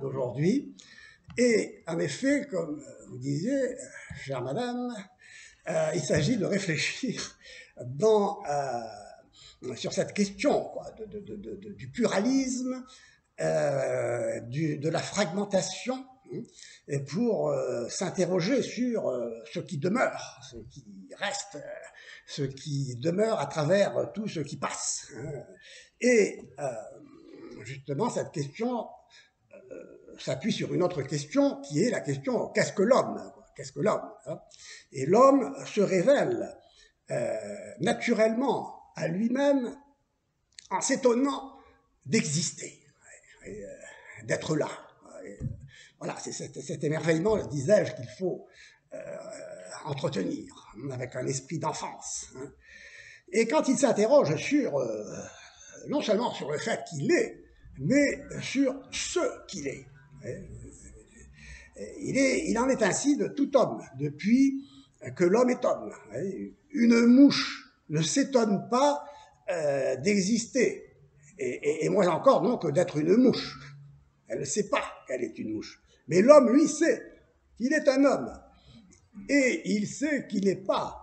d'aujourd'hui. Et en effet, comme vous disiez, chère madame, il s'agit de réfléchir sur cette question quoi, du pluralisme, de la fragmentation, et pour s'interroger sur ce qui demeure, ce qui reste, ce qui demeure à travers tout ce qui passe. Et justement, cette question s'appuie sur une autre question qui est la question qu'est-ce que l'homme? Qu'est-ce que l'homme? Et l'homme se révèle naturellement à lui-même en s'étonnant d'exister, d'être là. Voilà, c'est cet émerveillement, disais-je, qu'il faut entretenir avec un esprit d'enfance. Et quand il s'interroge sur, non seulement sur le fait qu'il est, mais sur ce qu'il est. Il en est ainsi de tout homme, depuis que l'homme est homme. Une mouche ne s'étonne pas d'exister, et moins encore non que d'être une mouche. Elle ne sait pas qu'elle est une mouche. Mais l'homme, lui, sait qu'il est un homme. Et il sait qu'il n'est pas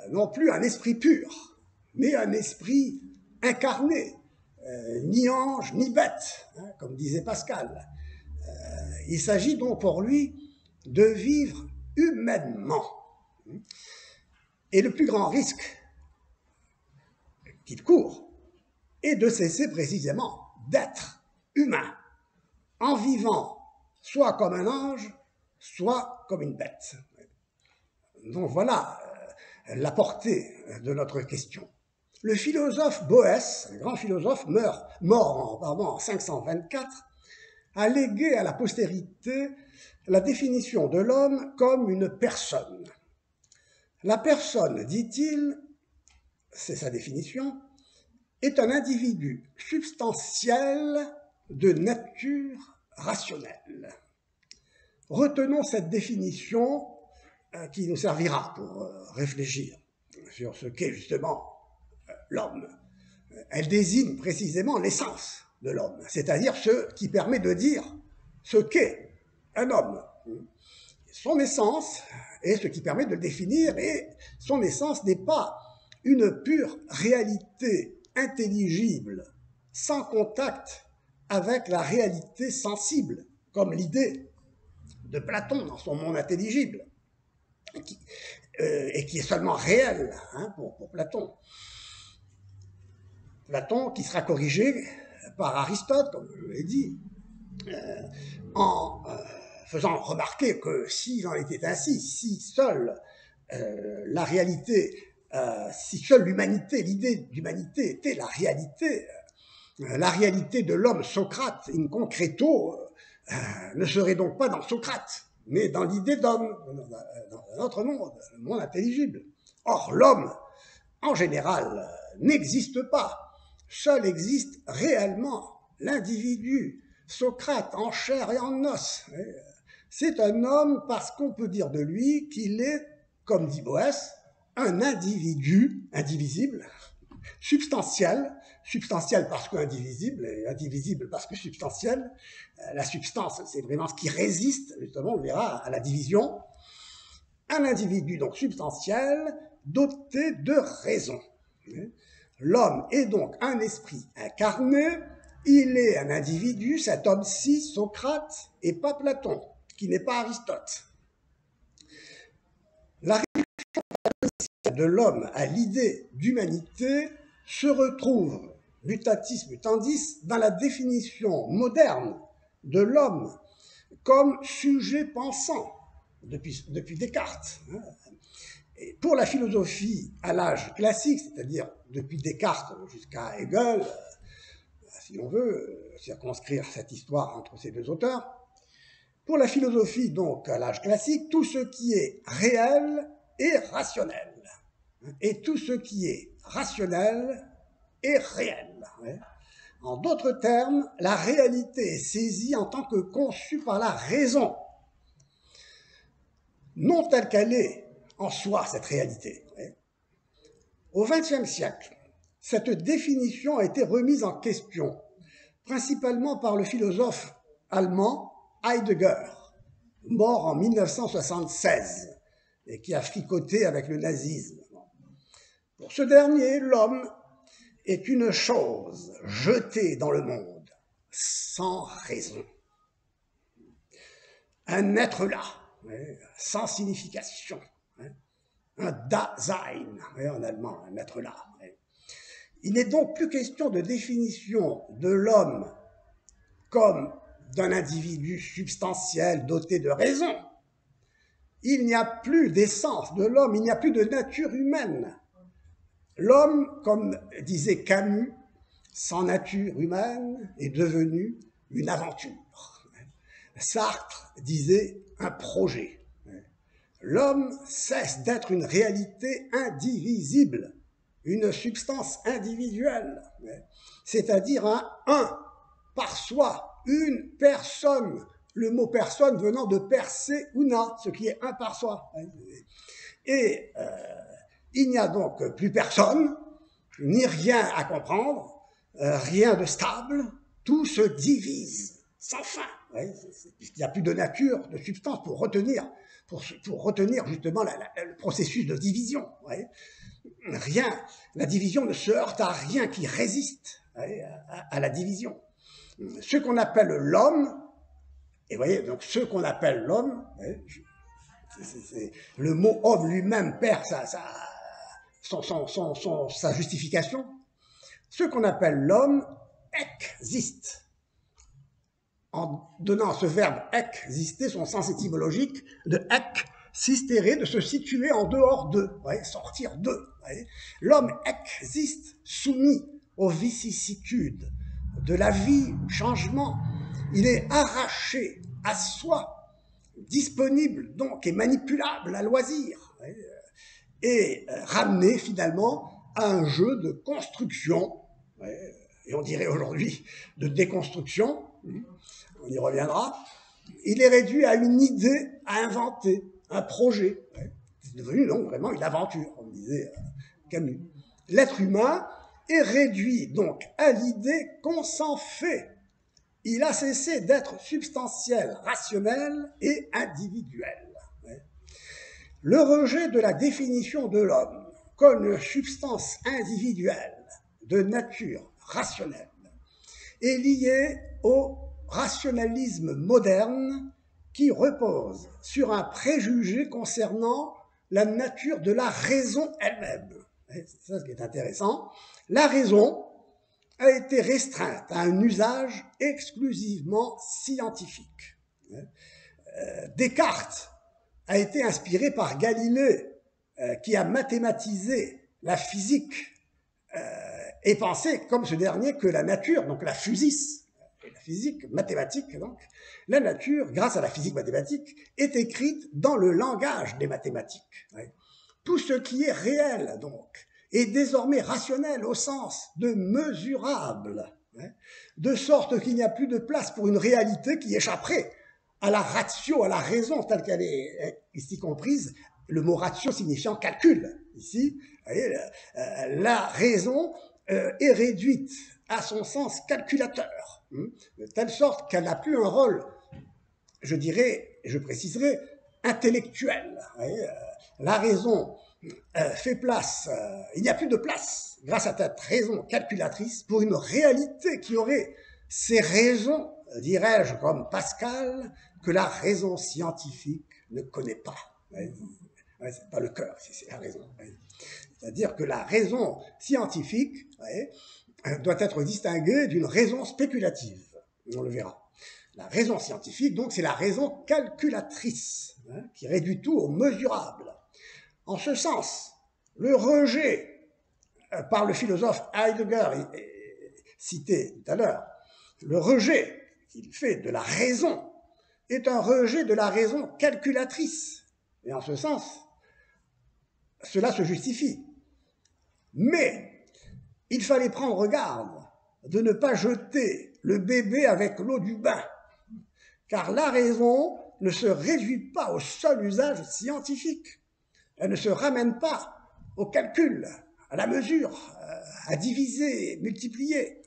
non plus un esprit pur, mais un esprit incarné, ni ange, ni bête, comme disait Pascal. Il s'agit donc pour lui de vivre humainement. Et le plus grand risque qu'il court est de cesser précisément d'être humain, en vivant soit comme un ange, soit comme une bête. Donc voilà la portée de notre question. Le philosophe Boès, un grand philosophe, mort en 524, a légué à la postérité la définition de l'homme comme une personne. La personne, dit-il, c'est sa définition, est un individu substantiel de nature rationnelle. Retenons cette définition qui nous servira pour réfléchir sur ce qu'est justement l'homme. Elle désigne précisément l'essence de l'homme, c'est-à-dire ce qui permet de dire ce qu'est un homme. Son essence est ce qui permet de le définir, et son essence n'est pas une pure réalité intelligible, sans contact avec la réalité sensible, comme l'idée de Platon dans son monde intelligible, et qui est seulement réelle pour Platon. Platon qui sera corrigé par Aristote, comme je l'ai dit, en faisant remarquer que s'il en était ainsi, si seule la réalité, si seule l'humanité, l'idée d'humanité était la réalité de l'homme Socrate in concreto ne serait donc pas dans Socrate, mais dans l'idée d'homme, dans un autre monde, le monde intelligible. Or, l'homme, en général, n'existe pas. Seul existe réellement l'individu, Socrate, en chair et en os. C'est un homme parce qu'on peut dire de lui qu'il est, comme dit Boès, un individu indivisible, substantiel parce qu'indivisible, et indivisible parce que substantiel. La substance, c'est vraiment ce qui résiste, justement, on verra, à la division. Un individu donc substantiel, doté de raison. L'homme est donc un esprit incarné, il est un individu, cet homme-ci, Socrate, et pas Platon, qui n'est pas Aristote. La réflexion de l'homme à l'idée d'humanité se retrouve, mutatis mutandis, dans la définition moderne de l'homme comme sujet pensant, depuis Descartes. Et pour la philosophie à l'âge classique, c'est-à-dire depuis Descartes jusqu'à Hegel, si on veut circonscrire cette histoire entre ces deux auteurs, pour la philosophie donc à l'âge classique, tout ce qui est réel est rationnel. Et tout ce qui est rationnel est réel. En d'autres termes, la réalité est saisie en tant que conçue par la raison, non telle qu'elle est en soi, cette réalité. Au XXe siècle, cette définition a été remise en question, principalement par le philosophe allemand Heidegger, mort en 1976 et qui a fricoté avec le nazisme. Pour ce dernier, l'homme est une chose jetée dans le monde, sans raison. Un être là, sans signification. Un Dasein, en allemand, un être là. Il n'est donc plus question de définition de l'homme comme d'un individu substantiel doté de raison. Il n'y a plus d'essence de l'homme, il n'y a plus de nature humaine. L'homme, comme disait Camus, sans nature humaine, est devenu une aventure. Sartre disait un projet. L'homme cesse d'être une réalité indivisible, une substance individuelle, c'est-à-dire un par soi, une personne, le mot personne venant de percer una, ce qui est un par soi. Et il n'y a donc plus personne, ni rien à comprendre, rien de stable, tout se divise sans fin, puisqu'il n'y a plus de nature, de substance pour retenir justement le processus de division. Rien, la division ne se heurte à rien qui résiste à la division. Ce qu'on appelle l'homme, et vous voyez, donc ce qu'on appelle l'homme, le mot homme lui-même perd sa justification. Ce qu'on appelle l'homme existe. En donnant à ce verbe exister son sens étymologique de existere, de se situer en dehors d'eux, sortir d'eux. L'homme existe soumis aux vicissitudes de la vie, du changement. Il est arraché à soi, disponible donc et manipulable à loisir, et ramené finalement à un jeu de construction, et on dirait aujourd'hui de déconstruction, on y reviendra. Il est réduit à une idée à inventer, un projet. C'est devenu donc vraiment une aventure, comme disait Camus. L'être humain est réduit donc à l'idée qu'on s'en fait. Il a cessé d'être substantiel, rationnel et individuel. Le rejet de la définition de l'homme comme une substance individuelle de nature rationnelle est lié au rationalisme moderne qui repose sur un préjugé concernant la nature de la raison elle-même. C'est ça ce qui est intéressant. La raison a été restreinte à un usage exclusivement scientifique. Descartes a été inspiré par Galilée, qui a mathématisé la physique et pensé, comme ce dernier, que la nature, donc la physis, la physique mathématique, donc, la nature, grâce à la physique mathématique, est écrite dans le langage des mathématiques. Tout ce qui est réel, donc, est désormais rationnel au sens de mesurable, de sorte qu'il n'y a plus de place pour une réalité qui échapperait à la ratio, à la raison telle qu'elle est ici comprise, le mot ratio signifiant calcul. Ici, vous voyez, la raison est réduite à son sens calculateur, de telle sorte qu'elle n'a plus un rôle, je dirais, je préciserai, intellectuel. La raison fait place, il n'y a plus de place, grâce à cette raison calculatrice, pour une réalité qui aurait ces raisons, dirais-je, comme Pascal, que la raison scientifique ne connaît pas. C'est pas le cœur, c'est la raison. C'est-à-dire que la raison scientifique doit être distinguée d'une raison spéculative. On le verra. La raison scientifique, donc, c'est la raison calculatrice, qui réduit tout au mesurable. En ce sens, le rejet par le philosophe Heidegger, cité tout à l'heure, le rejet qu'il fait de la raison est un rejet de la raison calculatrice. Et en ce sens, cela se justifie. Mais il fallait prendre garde de ne pas jeter le bébé avec l'eau du bain, car la raison ne se réduit pas au seul usage scientifique. Elle ne se ramène pas au calcul, à la mesure, à diviser, multiplier.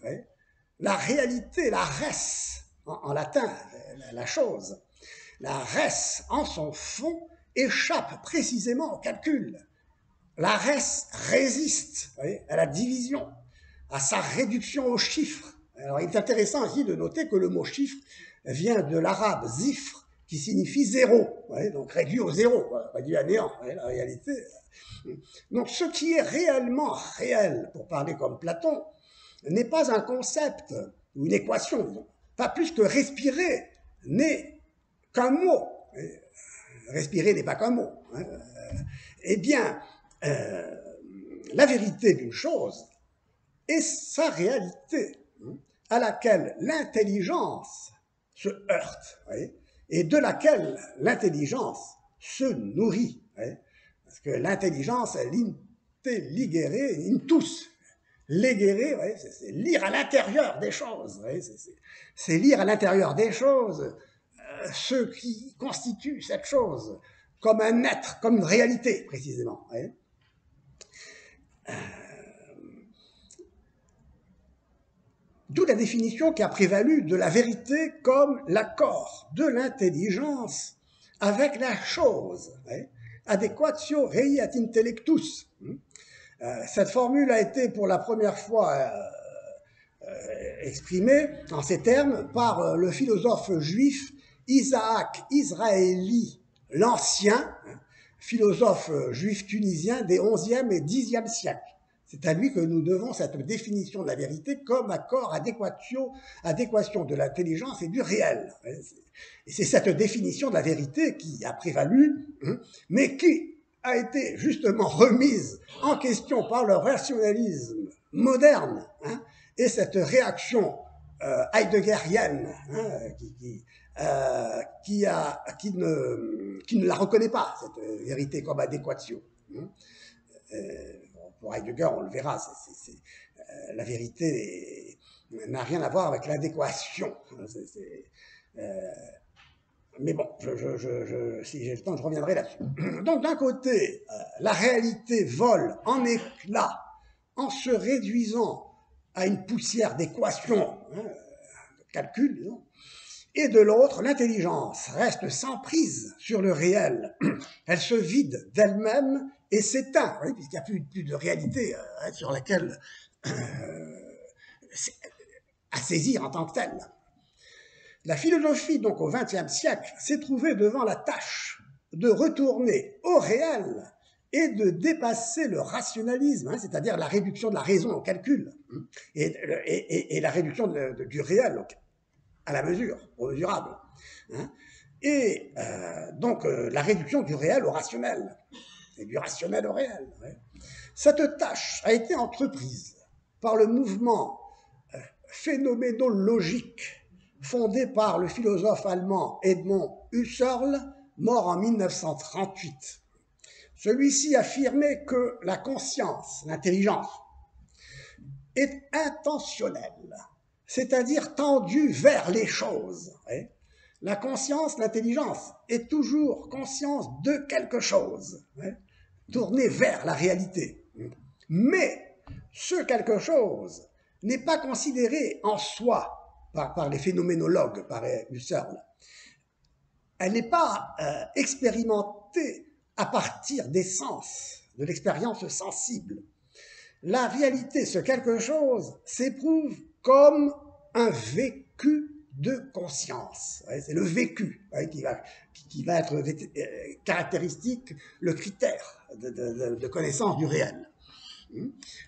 La réalité, la res, en latin, la chose. La res, en son fond, échappe précisément au calcul. La res résiste, vous voyez, à la division, à sa réduction aux chiffres. Alors, il est intéressant ici de noter que le mot chiffre vient de l'arabe zifr, qui signifie zéro, voyez, donc réduit au zéro, réduit à néant, voyez, la réalité. Donc, ce qui est réellement réel, pour parler comme Platon, n'est pas un concept ou une équation, disons. Pas plus que respirer n'est qu'un mot. Respirer n'est pas qu'un mot. Hein. Eh bien, la vérité d'une chose est sa réalité, à laquelle l'intelligence se heurte, voyez, et de laquelle l'intelligence se nourrit. Voyez, parce que l'intelligence, l'intelligere, intus, legere, c'est lire à l'intérieur des choses. C'est lire à l'intérieur des choses ce qui constitue cette chose, comme un être, comme une réalité, précisément. D'où la définition qui a prévalu de la vérité comme l'accord de l'intelligence avec la chose. Adequatio rei ad intellectus. Cette formule a été pour la première fois exprimée en ces termes par le philosophe juif Isaac Israéli l'Ancien, philosophe juif tunisien des 11e et 10e siècles. C'est à lui que nous devons cette définition de la vérité comme accord, adéquation de l'intelligence et du réel. Et c'est cette définition de la vérité qui a prévalu, mais qui a été justement remise en question par le rationalisme moderne, et cette réaction heideggerienne qui ne la reconnaît pas, cette vérité comme adéquation. Pour Heidegger, on le verra, la vérité n'a rien à voir avec l'adéquation. Mais bon, si j'ai le temps, je reviendrai là-dessus. Donc, d'un côté, la réalité vole en éclats en se réduisant à une poussière d'équations, de calcul, disons. Et de l'autre, l'intelligence reste sans prise sur le réel. Elle se vide d'elle-même et s'éteint, puisqu'il n'y a plus de réalité sur laquelle à saisir en tant que telle. La philosophie, donc au XXe siècle, s'est trouvée devant la tâche de retourner au réel et de dépasser le rationalisme, c'est-à-dire la réduction de la raison au calcul, et la réduction du réel à la mesure, au mesurable. Et donc la réduction du réel au rationnel, et du rationnel au réel. Cette tâche a été entreprise par le mouvement phénoménologique fondé par le philosophe allemand Edmond Husserl, mort en 1938. Celui-ci affirmait que la conscience, l'intelligence, est intentionnelle, c'est-à-dire tendue vers les choses. La conscience, l'intelligence, est toujours conscience de quelque chose, tournée vers la réalité. Mais ce quelque chose n'est pas considéré en soi par les phénoménologues, par Husserl. Elle n'est pas expérimentée à partir des sens, de l'expérience sensible. La réalité, ce quelque chose, s'éprouve comme un vécu de conscience. C'est le vécu qui va être caractéristique, le critère de connaissance du réel.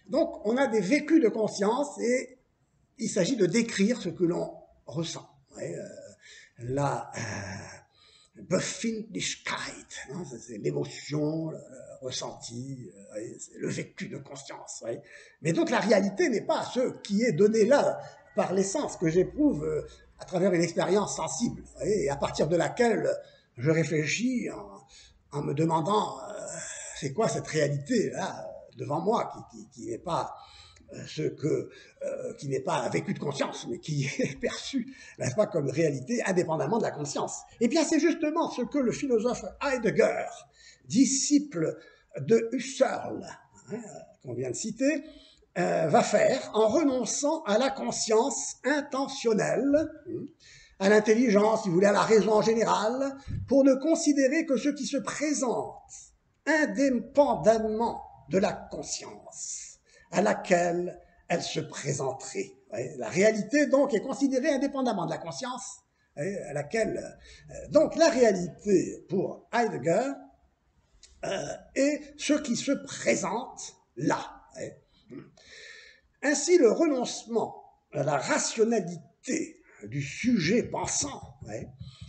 Donc, on a des vécus de conscience et il s'agit de décrire ce que l'on ressent. La Befindlichkeit, c'est l'émotion, le ressenti, le vécu de conscience. Mais donc la réalité n'est pas ce qui est donné là par l'essence que j'éprouve à travers une expérience sensible, et à partir de laquelle je réfléchis en me demandant c'est quoi cette réalité là devant moi qui n'est pas qui n'est pas un vécu de conscience, mais qui est perçu, n'est-ce pas, comme réalité indépendamment de la conscience. Eh bien, c'est justement ce que le philosophe Heidegger, disciple de Husserl, qu'on vient de citer, va faire en renonçant à la conscience intentionnelle, à l'intelligence, si vous voulez, à la raison en général, pour ne considérer que ce qui se présente indépendamment de la conscience à laquelle elle se présenterait. La réalité, donc, est considérée indépendamment de la conscience à laquelle... Donc, la réalité, pour Heidegger, est ce qui se présente là. Ainsi, le renoncement à la rationalité du sujet pensant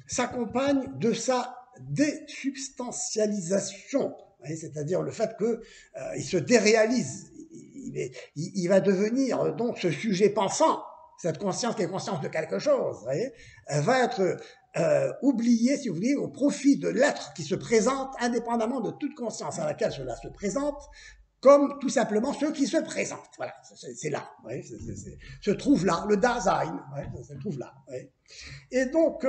s'accompagne de sa désubstantialisation, c'est-à-dire le fait qu'il se déréalise, il va devenir donc ce sujet pensant, cette conscience qui est conscience de quelque chose, va être oublié, si vous voulez, au profit de l'être qui se présente indépendamment de toute conscience à laquelle cela se présente, comme tout simplement ceux qui se présentent. Voilà, c'est là, se trouve là, le Dasein, se trouve là. Et donc,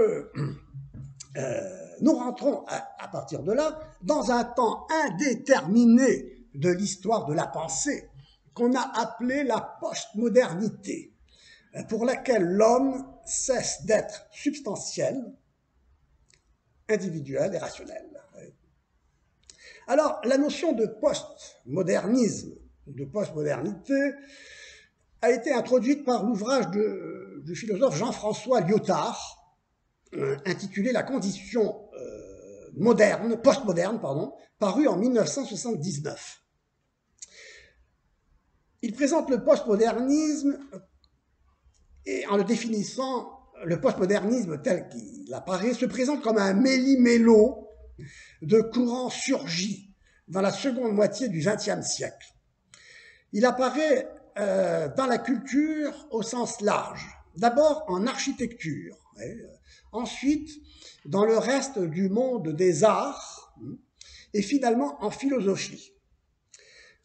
nous rentrons à partir de là dans un temps indéterminé de l'histoire de la pensée qu'on a appelé la postmodernité, pour laquelle l'homme cesse d'être substantiel, individuel et rationnel. Alors, la notion de postmodernisme, de postmodernité, a été introduite par l'ouvrage du philosophe Jean-François Lyotard, intitulé La condition postmoderne, paru en 1979. Il présente le postmodernisme et en le définissant, le postmodernisme tel qu'il apparaît se présente comme un méli-mélo de courants surgis dans la seconde moitié du XXe siècle. Il apparaît dans la culture au sens large, d'abord en architecture, ensuite dans le reste du monde des arts et finalement en philosophie.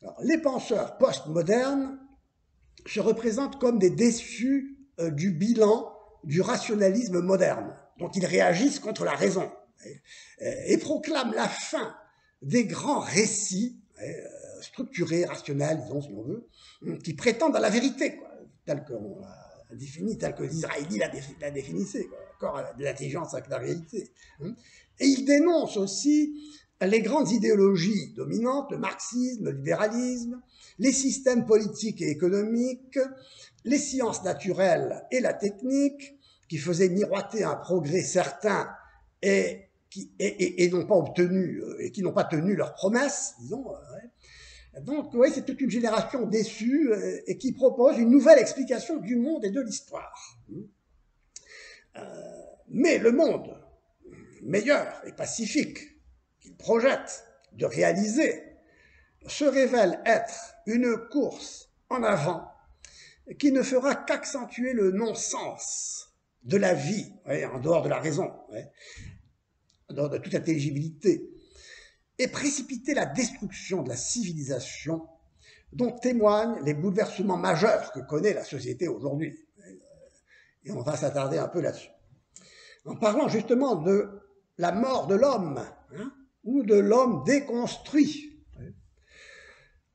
Alors, les penseurs postmodernes se représentent comme des déçus du bilan du rationalisme moderne, dont ils réagissent contre la raison et proclament la fin des grands récits structurés, rationnels, disons si on veut, qui prétendent à la vérité, telle qu'on l'a définie, telle que Disraeli la définissait, encore de l'intelligence avec la réalité. Et ils dénoncent aussi les grandes idéologies dominantes, le marxisme, le libéralisme, les systèmes politiques et économiques, les sciences naturelles et la technique, qui faisaient miroiter un progrès certain et n'ont pas obtenu, et qui n'ont pas tenu leurs promesses, disons. Donc, oui, c'est toute une génération déçue et qui propose une nouvelle explication du monde et de l'histoire. Mais le monde meilleur et pacifique qu'il projette de réaliser se révèle être une course en avant qui ne fera qu'accentuer le non-sens de la vie, en dehors de la raison, en dehors de toute intelligibilité, et précipiter la destruction de la civilisation dont témoignent les bouleversements majeurs que connaît la société aujourd'hui. Et on va s'attarder un peu là-dessus. En parlant justement de la mort de l'homme, ou de l'homme déconstruit.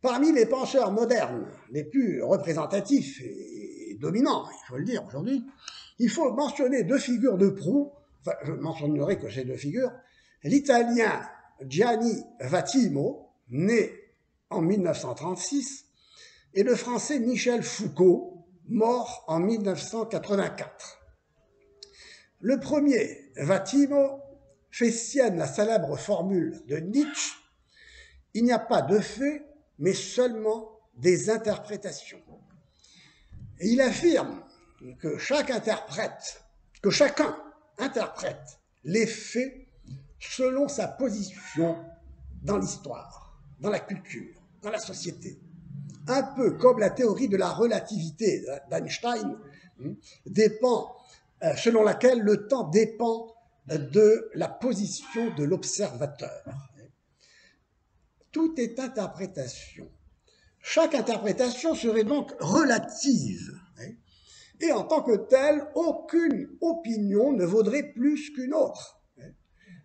Parmi les penseurs modernes les plus représentatifs et dominants, il faut le dire aujourd'hui, il faut mentionner deux figures de proue, enfin je mentionnerai que ces deux figures, l'italien Gianni Vattimo, né en 1936, et le français Michel Foucault, mort en 1984. Le premier, Vattimo, fait sienne la célèbre formule de Nietzsche « Il n'y a pas de faits, mais seulement des interprétations ». Et il affirme que chacun interprète les faits selon sa position dans l'histoire, dans la culture, dans la société. Un peu comme la théorie de la relativité d'Einstein dépend, selon laquelle le temps dépend de la position de l'observateur. Tout est interprétation. Chaque interprétation serait donc relative. Et en tant que telle, aucune opinion ne vaudrait plus qu'une autre.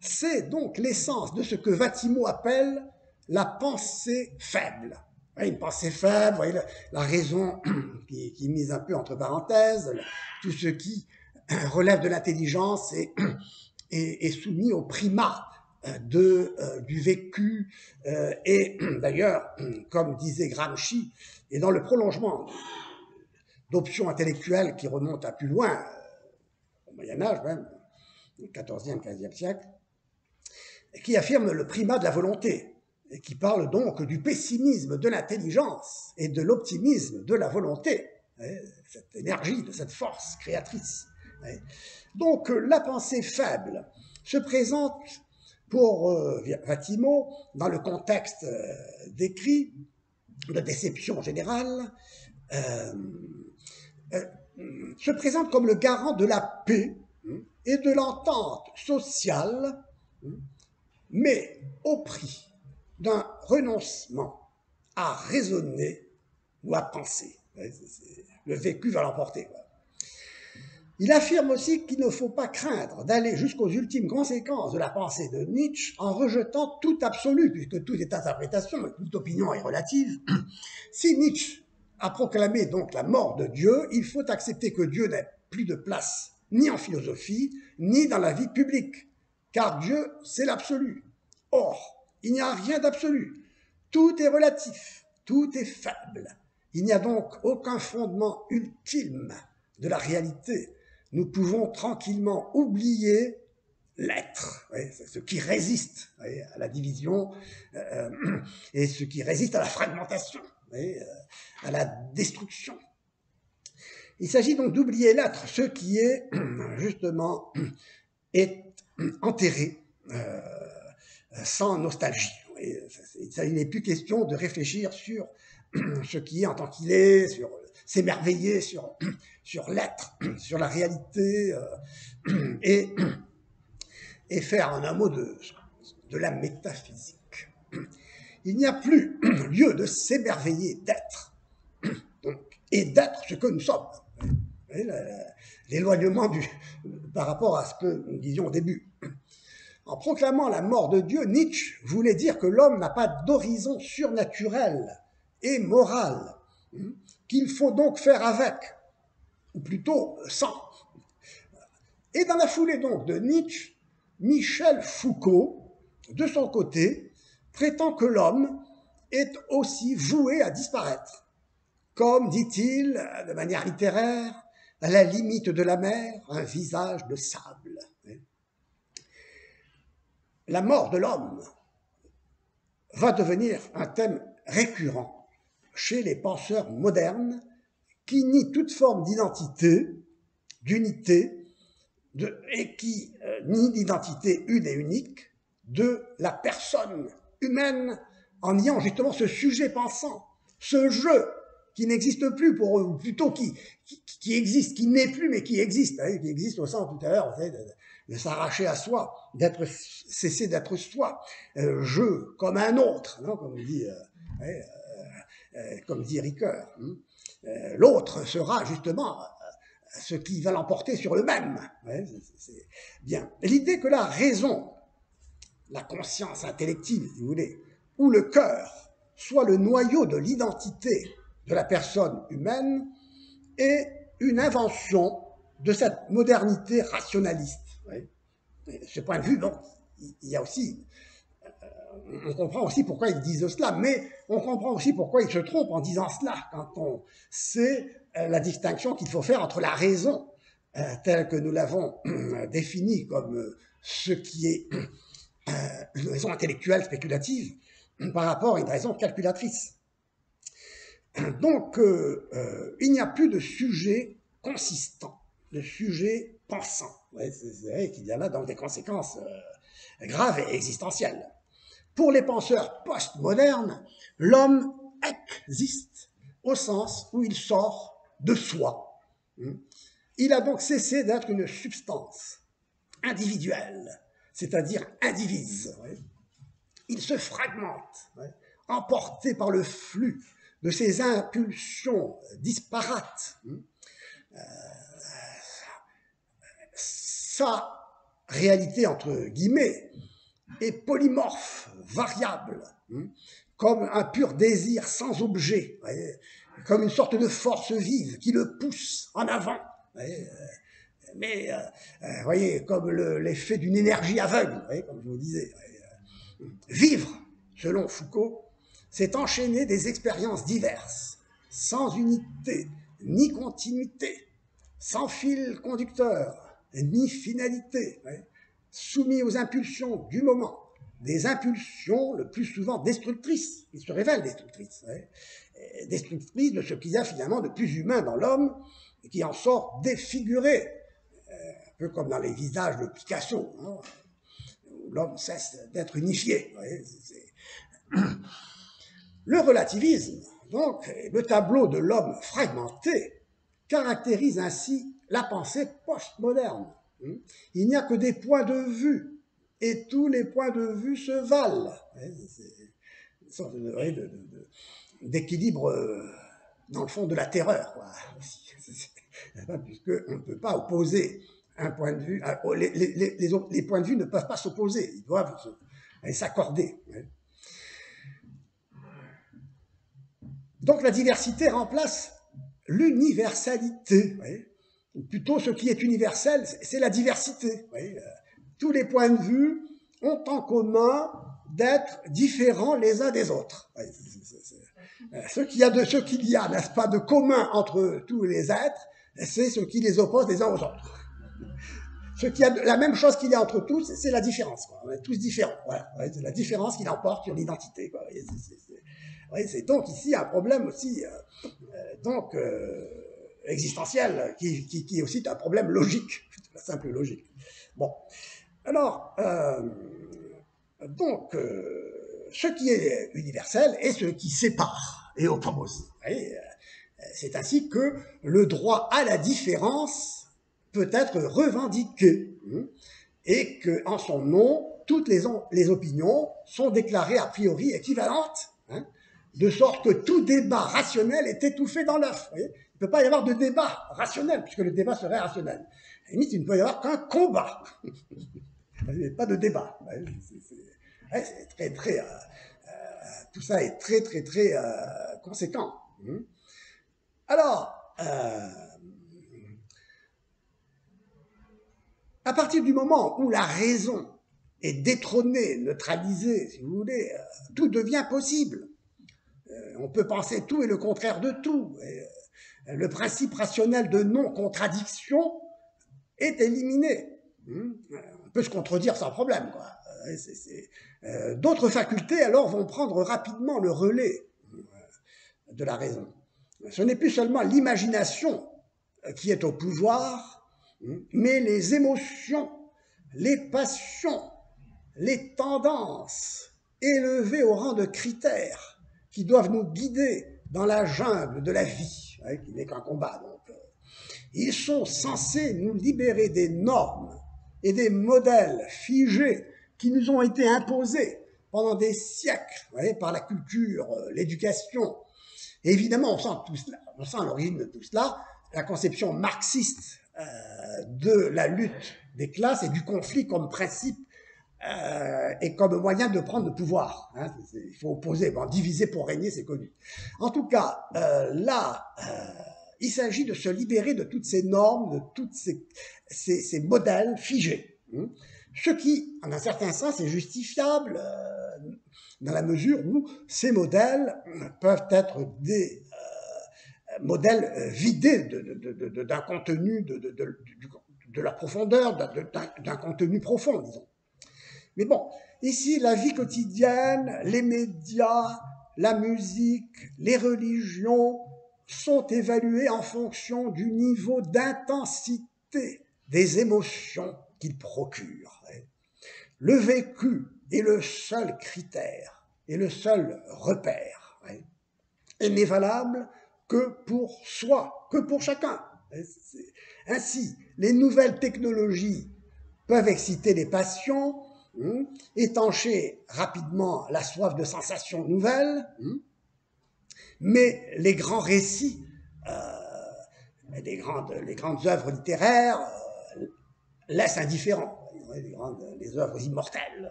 C'est donc l'essence de ce que Vattimo appelle la pensée faible. Une pensée faible, vous voyez, la raison qui est mise un peu entre parenthèses, tout ce qui relève de l'intelligence et est soumis au primat du vécu. Et d'ailleurs, comme disait Gramsci, et dans le prolongement d'options intellectuelles qui remontent à plus loin, au Moyen-Âge même, au XIVe, XVe siècle, qui affirme le primat de la volonté, et qui parle donc du pessimisme de l'intelligence et de l'optimisme de la volonté, cette énergie, de cette force créatrice. Donc la pensée faible se présente pour Vatimo, dans le contexte décrit de déception générale, se présente comme le garant de la paix et de l'entente sociale, mais au prix d'un renoncement à raisonner ou à penser. Le vécu va l'emporter. Il affirme aussi qu'il ne faut pas craindre d'aller jusqu'aux ultimes conséquences de la pensée de Nietzsche en rejetant tout absolu, puisque tout est interprétation, toute opinion est relative. Si Nietzsche a proclamé donc la mort de Dieu, il faut accepter que Dieu n'ait plus de place ni en philosophie, ni dans la vie publique, car Dieu, c'est l'absolu. Or, il n'y a rien d'absolu. Tout est relatif, tout est faible. Il n'y a donc aucun fondement ultime de la réalité. Nous pouvons tranquillement oublier l'être, ce qui résiste à la division et ce qui résiste à la fragmentation, à la destruction. Il s'agit donc d'oublier l'être, ce qui est justement est enterré sans nostalgie. Il n'est plus question de réfléchir sur ce qui est en tant qu'il est, sur s'émerveiller sur l'être, sur la réalité, et faire en un mot de la métaphysique. Il n'y a plus lieu de s'émerveiller d'être, et d'être ce que nous sommes. L'éloignement par rapport à ce que nous disions au début. En proclamant la mort de Dieu, Nietzsche voulait dire que l'homme n'a pas d'horizon surnaturel et moral, qu'il faut donc faire avec, ou plutôt sans. Et dans la foulée donc de Nietzsche, Michel Foucault, de son côté, prétend que l'homme est aussi voué à disparaître, comme, dit-il, de manière littéraire, à la limite de la mer, un visage de sable. La mort de l'homme va devenir un thème récurrent chez les penseurs modernes qui nient toute forme d'identité, d'unité, et qui nient l'identité une et unique de la personne humaine en niant justement ce sujet pensant, ce jeu qui n'existe plus pour eux, ou plutôt qui existe, qui n'est plus mais qui existe au sens tout à l'heure de s'arracher à soi, cesser d'être soi, jeu comme un autre, non, comme dit Ricoeur. L'autre sera justement ce qui va l'emporter sur le même. C'est bien. L'idée que la raison, la conscience intellective, si vous voulez, ou le cœur soit le noyau de l'identité de la personne humaine est une invention de cette modernité rationaliste. De ce point de vue, donc, il y a aussi, on comprend aussi pourquoi ils disent cela, mais on comprend aussi pourquoi ils se trompent en disant cela, quand on sait la distinction qu'il faut faire entre la raison, telle que nous l'avons définie comme ce qui est une raison intellectuelle spéculative, par rapport à une raison calculatrice. Donc, il n'y a plus de sujet consistant, de sujet pensant. C'est vrai qu'il y a là donc des conséquences graves et existentielles. Pour les penseurs postmodernes, l'homme existe au sens où il sort de soi. Il a donc cessé d'être une substance individuelle, c'est-à-dire indivise. Il se fragmente, emporté par le flux de ses impulsions disparates. Sa réalité, entre guillemets, est polymorphe, variable, comme un pur désir sans objet, comme une sorte de force vive qui le pousse en avant. mais voyez, comme l'effet d'une énergie aveugle, voyez, comme je vous disais. Vivre, selon Foucault, c'est enchaîner des expériences diverses, sans unité ni continuité, sans fil conducteur ni finalité, soumis aux impulsions du moment, des impulsions le plus souvent destructrices, qui se révèlent destructrices, destructrices de ce qu'il y a finalement de plus humain dans l'homme, et qui en sort défiguré, un peu comme dans les visages de Picasso, hein, où l'homme cesse d'être unifié. Le relativisme, donc, le tableau de l'homme fragmenté, caractérise ainsi la pensée postmoderne. Il n'y a que des points de vue, et tous les points de vue se valent. C'est une sorte d'équilibre, dans le fond, de la terreur, quoi, puisqu'on ne peut pas opposer un point de vue, les points de vue ne peuvent pas s'opposer, ils doivent s'accorder. Donc la diversité remplace l'universalité. Ou plutôt, ce qui est universel, c'est la diversité. Tous les points de vue ont en commun d'être différents les uns des autres. Ce qu'il y a, n'est-ce pas, de commun entre tous les êtres, c'est ce qui les oppose les uns aux autres. La même chose qu'il y a entre tous, c'est la différence. On est tous différents. Voilà. C'est la différence qui l'emporte sur l'identité. C'est donc ici un problème aussi existentiel, qui est aussi un problème logique, la simple logique. Bon, alors, ce qui est universel est ce qui sépare et oppose. C'est ainsi que le droit à la différence peut être revendiqué, et qu'en son nom, toutes les opinions sont déclarées a priori équivalentes, de sorte que tout débat rationnel est étouffé dans l'œuf. Il ne peut pas y avoir de débat rationnel, puisque le débat serait rationnel. À la limite, il ne peut y avoir qu'un combat. Il n'y a pas de débat. C'est très, très... tout ça est très, très, très conséquent. Alors, à partir du moment où la raison est détrônée, neutralisée, si vous voulez, tout devient possible. On peut penser tout et le contraire de tout. Le principe rationnel de non-contradiction est éliminé. On peut se contredire sans problème, quoi. D'autres facultés, alors, vont prendre rapidement le relais de la raison. Ce n'est plus seulement l'imagination qui est au pouvoir, mais les émotions, les passions, les tendances, élevées au rang de critères, qui doivent nous guider dans la jungle de la vie, qui n'est qu'un combat. Donc. Ils sont censés nous libérer des normes et des modèles figés qui nous ont été imposés pendant des siècles, par la culture, l'éducation. Et évidemment, on sent l'origine de tout cela, la conception marxiste de la lutte des classes et du conflit comme principe et comme moyen de prendre le pouvoir. Il faut opposer, diviser pour régner, c'est connu. En tout cas, il s'agit de se libérer de toutes ces normes, de tous ces modèles figés. Ce qui, en un certain sens, est justifiable dans la mesure où ces modèles peuvent être des modèles vidés d'un contenu, de la profondeur, d'un contenu profond, disons. Mais bon, ici, la vie quotidienne, les médias, la musique, les religions sont évalués en fonction du niveau d'intensité des émotions qu'ils procurent. Le vécu est le seul critère, est le seul repère. Elle n'est valable que pour soi, que pour chacun. Ainsi, les nouvelles technologies peuvent exciter les passions, étancher rapidement la soif de sensations nouvelles, mais les grands récits, les grandes œuvres littéraires laissent indifférent. Les œuvres immortelles,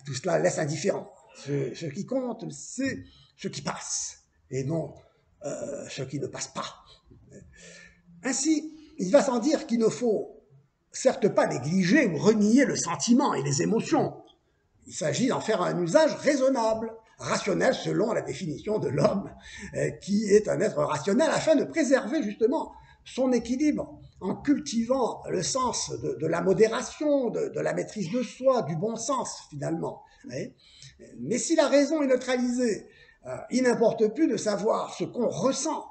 tout cela laisse indifférent. Ce qui compte, c'est ce qui passe, et non ce qui ne passe pas. Ainsi, Il va sans dire qu'il ne faut certes pas négliger ou renier le sentiment et les émotions. Il s'agit d'en faire un usage raisonnable, rationnel selon la définition de l'homme, qui est un être rationnel, afin de préserver justement son équilibre en cultivant le sens de la modération, de la maîtrise de soi, du bon sens finalement. Mais si la raison est neutralisée, il n'importe plus de savoir ce qu'on ressent.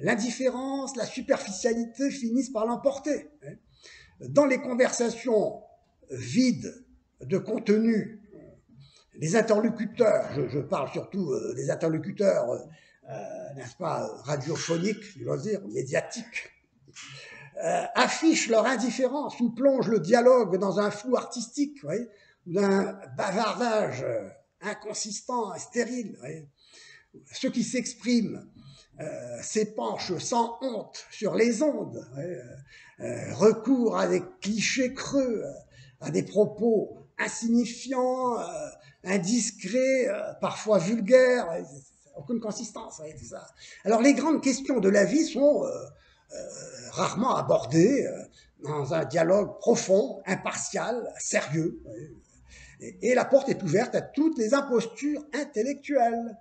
L'indifférence, la superficialité finissent par l'emporter. Dans les conversations vides de contenu, les interlocuteurs, je parle surtout des interlocuteurs, n'est-ce pas, radiophoniques, je dois dire, médiatiques, affichent leur indifférence ou plongent le dialogue dans un flou artistique, ou d'un bavardage inconsistant et stérile. Ceux qui s'expriment s'épanchent sans honte sur les ondes, recours à des clichés creux, à des propos insignifiants, indiscrets, parfois vulgaires, aucune consistance, tout ça. Alors les grandes questions de la vie sont rarement abordées dans un dialogue profond, impartial, sérieux. Et la porte est ouverte à toutes les impostures intellectuelles.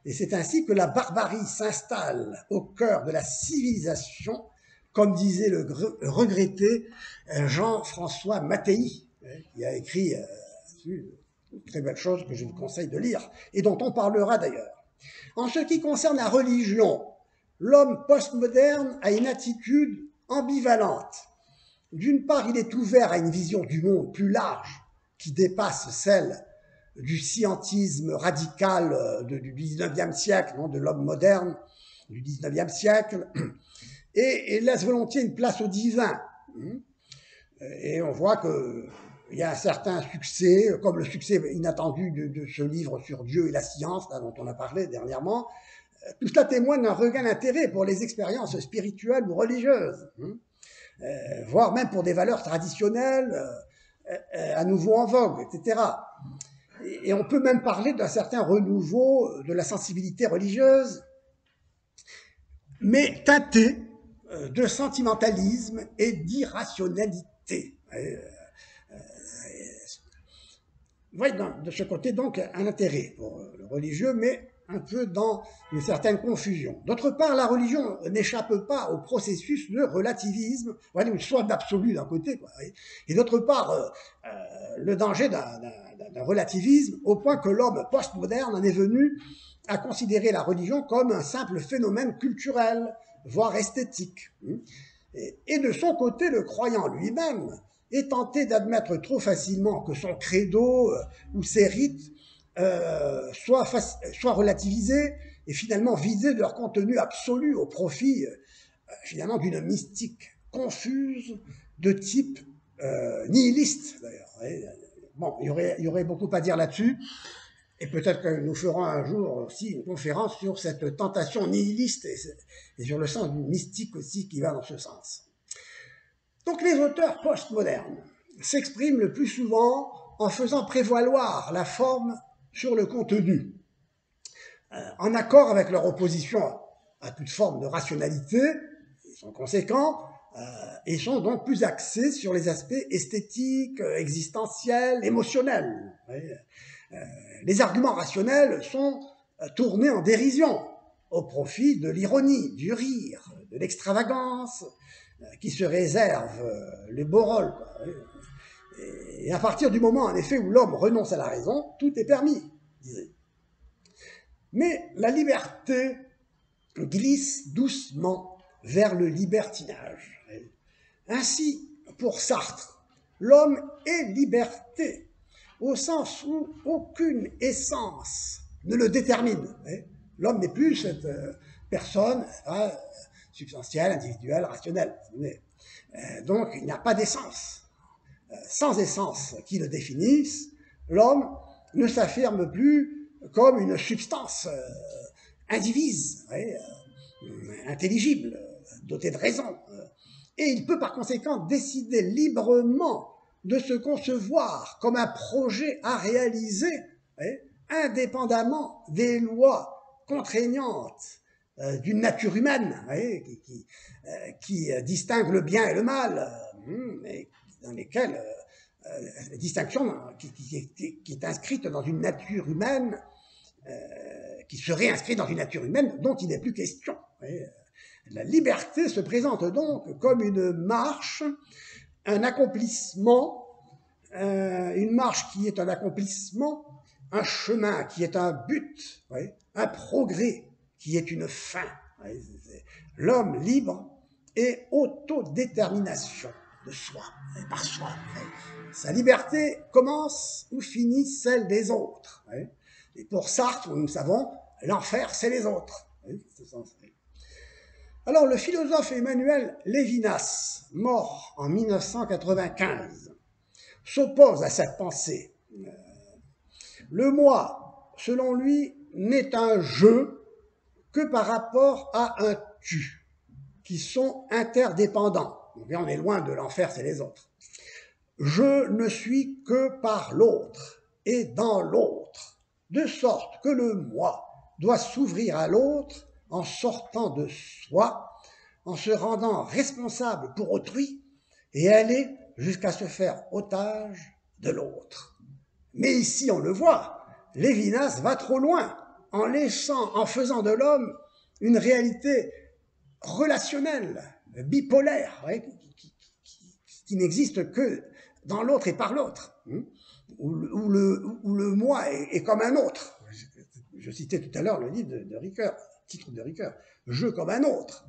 Et c'est ainsi que la barbarie s'installe au cœur de la civilisation, comme disait le regretté Jean-François Mattei, qui a écrit une très belle chose que je vous conseille de lire, et dont on parlera d'ailleurs. En ce qui concerne la religion, l'homme postmoderne a une attitude ambivalente. D'une part, il est ouvert à une vision du monde plus large, qui dépasse celle du scientisme radical du 19e siècle, de l'homme moderne du 19e siècle, et laisse volontiers une place au divin. Et on voit qu'il y a un certain succès, comme le succès inattendu de ce livre sur Dieu et la science, là, dont on a parlé dernièrement. Tout cela témoigne d'un regain d'intérêt pour les expériences spirituelles ou religieuses, voire même pour des valeurs traditionnelles à nouveau en vogue, etc. Et on peut même parler d'un certain renouveau de la sensibilité religieuse, mais teinté de sentimentalisme et d'irrationalité. Vous voyez, de ce côté, donc, un intérêt pour le religieux, mais un peu dans une certaine confusion. D'autre part, la religion n'échappe pas au processus de relativisme, une soif d'absolu d'un côté, quoi, et d'autre part, le danger d'un relativisme, au point que l'homme postmoderne en est venu à considérer la religion comme un simple phénomène culturel, voire esthétique. Et de son côté, le croyant lui-même est tenté d'admettre trop facilement que son credo ou ses rites soient relativisés et finalement vidés de leur contenu absolu au profit finalement d'une mystique confuse de type nihiliste d'ailleurs. Bon, il y aurait beaucoup à dire là-dessus, et peut-être que nous ferons un jour aussi une conférence sur cette tentation nihiliste et sur le sens du mystique aussi qui va dans ce sens. Donc les auteurs postmodernes s'expriment le plus souvent en faisant prévaloir la forme sur le contenu, en accord avec leur opposition à toute forme de rationalité. Ils sont conséquents et sont donc plus axés sur les aspects esthétiques, existentiels, émotionnels. Les arguments rationnels sont tournés en dérision au profit de l'ironie, du rire, de l'extravagance, qui se réserve les beaux rôles. Et à partir du moment, en effet, où l'homme renonce à la raison, tout est permis, disait. Mais la liberté glisse doucement vers le libertinage. Ainsi, pour Sartre, l'homme est liberté, au sens où aucune essence ne le détermine. L'homme n'est plus cette personne substantielle, individuelle, rationnelle. Donc, il n'y a pas d'essence. Sans essence qui le définisse, l'homme ne s'affirme plus comme une substance indivise, intelligible, dotée de raison. Et il peut par conséquent décider librement de se concevoir comme un projet à réaliser, indépendamment des lois contraignantes d'une nature humaine, qui distingue le bien et le mal, et dans lesquels distinction qui est inscrite dans une nature humaine, qui serait inscrite dans une nature humaine dont il n'est plus question. La liberté se présente donc comme une marche, un accomplissement, une marche qui est un accomplissement, un chemin qui est un but, un progrès qui est une fin. L'homme libre et autodétermination de soi, par soi. Sa liberté commence ou finit celle des autres. Et pour Sartre, nous savons, l'enfer, c'est les autres. Alors, le philosophe Emmanuel Lévinas, mort en 1995, s'oppose à cette pensée. Le moi, selon lui, n'est un je que par rapport à un tu, qui sont interdépendants. Donc là, on est loin de l'enfer, c'est les autres. Je ne suis que par l'autre et dans l'autre, de sorte que le moi doit s'ouvrir à l'autre en sortant de soi, en se rendant responsable pour autrui et aller jusqu'à se faire otage de l'autre. Mais ici, on le voit, Lévinas va trop loin en faisant de l'homme une réalité relationnelle, bipolaire, qui n'existe que dans l'autre et par l'autre, où le moi est comme un autre. Je citais tout à l'heure le livre de Ricoeur, titre de Ricoeur, je comme un autre,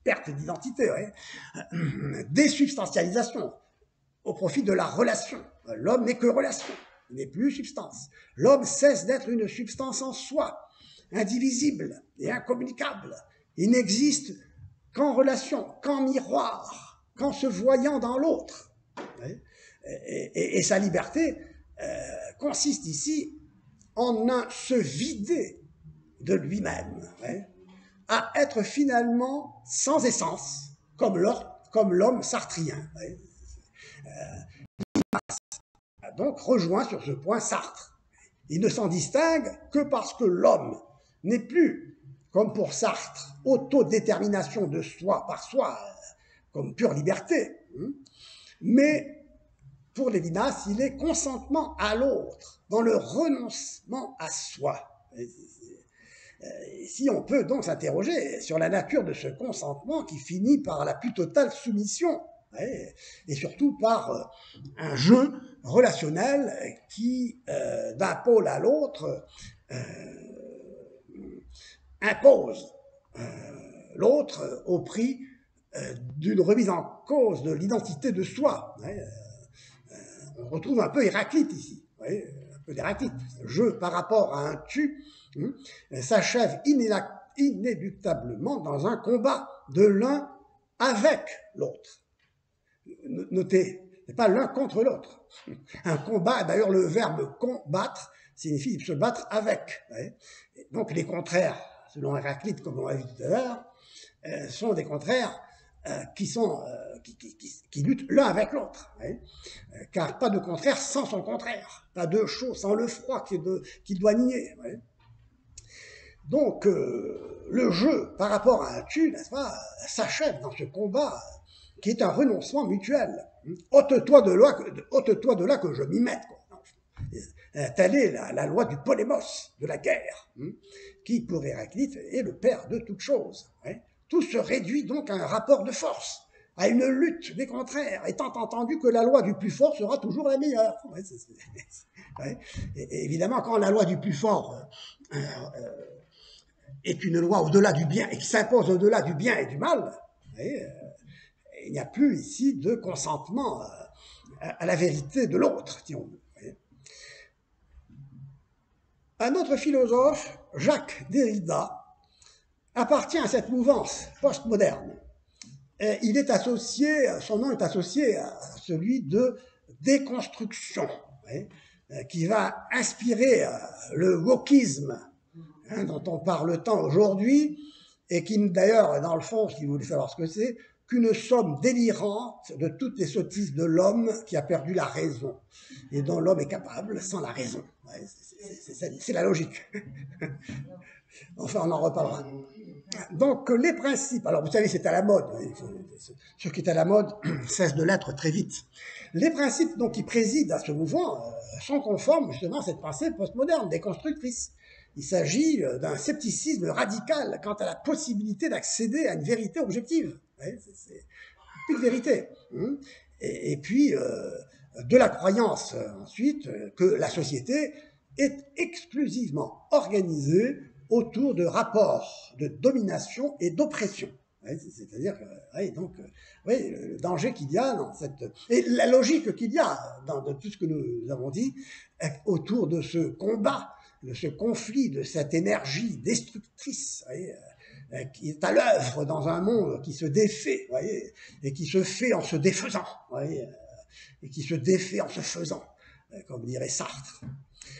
perte d'identité, désubstantialisation au profit de la relation. L'homme n'est que relation, il n'est plus substance. L'homme cesse d'être une substance en soi, indivisible et incommunicable. Il n'existe qu'en relation, qu'en miroir, qu'en se voyant dans l'autre. Et sa liberté consiste ici en se vider de lui-même, à être finalement sans essence, comme l'homme sartrien. Donc rejoint sur ce point Sartre. Il ne s'en distingue que parce que l'homme n'est plus, comme pour Sartre, autodétermination de soi par soi, comme pure liberté, mais pour Lévinas, il est consentement à l'autre, dans le renoncement à soi. Si on peut donc s'interroger sur la nature de ce consentement qui finit par la plus totale soumission, et surtout par un jeu relationnel qui, d'un pôle à l'autre, impose l'autre au prix d'une remise en cause de l'identité de soi. On retrouve un peu Héraclite ici, un peu d'Héraclite. Je par rapport à un tu s'achève inéluctablement dans un combat de l'un avec l'autre. Notez, ce n'est pas l'un contre l'autre. Un combat, d'ailleurs le verbe combattre signifie se battre avec. Donc les contraires, selon Héraclite, comme on l'a vu tout à l'heure, sont des contraires qui luttent l'un avec l'autre. Car pas de contraire sans son contraire, pas de chaud sans le froid qu'il doit nier. Donc le jeu par rapport à un tu, n'est-ce pas, s'achève dans ce combat qui est un renoncement mutuel. Ôte-toi de là que je m'y mette. Telle est la loi du polémos, de la guerre, qui pour Héraclite est le père de toute chose. Tout se réduit donc à un rapport de force, à une lutte des contraires, étant entendu que la loi du plus fort sera toujours la meilleure. Et évidemment, quand la loi du plus fort est une loi au-delà du bien et qui s'impose au-delà du bien et du mal, il n'y a plus ici de consentement à la vérité de l'autre, si on veut. Un autre philosophe, Jacques Derrida, appartient à cette mouvance postmoderne. Et il est associé, son nom est associé à celui de déconstruction, qui va inspirer le wokisme dont on parle tant aujourd'hui, et qui d'ailleurs, dans le fond, si vous voulez savoir ce que c'est, qu'une somme délirante de toutes les sottises de l'homme qui a perdu la raison et dont l'homme est capable sans la raison. Ouais, c'est la logique. Enfin, on en reparlera. Donc, les principes, alors vous savez, c'est à la mode. Ce qui est à la mode cesse de l'être très vite. Les principes donc, qui président à ce mouvement sont conformes justement à cette pensée postmoderne, déconstructrice. Il s'agit d'un scepticisme radical quant à la possibilité d'accéder à une vérité objective. Ouais, c'est plus de vérité. Et puis, de la croyance ensuite que la société est exclusivement organisée autour de rapports de domination et d'oppression. C'est-à-dire le danger qu'il y a dans cette... Et la logique qu'il y a dans tout ce que nous avons dit autour de ce combat, de ce conflit, de cette énergie destructrice qui est à l'œuvre dans un monde qui se défait, et qui se fait en se défaisant, et qui se défait en se faisant, comme dirait Sartre.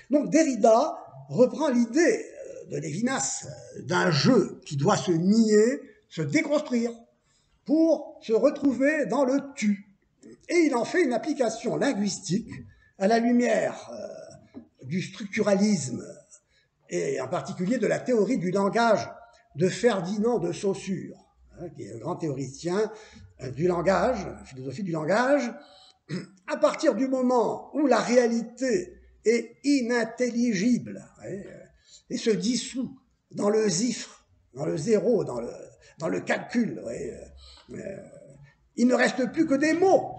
Donc Derrida reprend l'idée de Lévinas d'un jeu qui doit se nier, se déconstruire, pour se retrouver dans le tu. Et il en fait une application linguistique à la lumière du structuralisme, et en particulier de la théorie du langage de Ferdinand de Saussure, qui est un grand théoricien du langage, philosophie du langage. À partir du moment où la réalité est inintelligible et se dissout dans le zifre, dans le zéro, dans le calcul, il ne reste plus que des mots.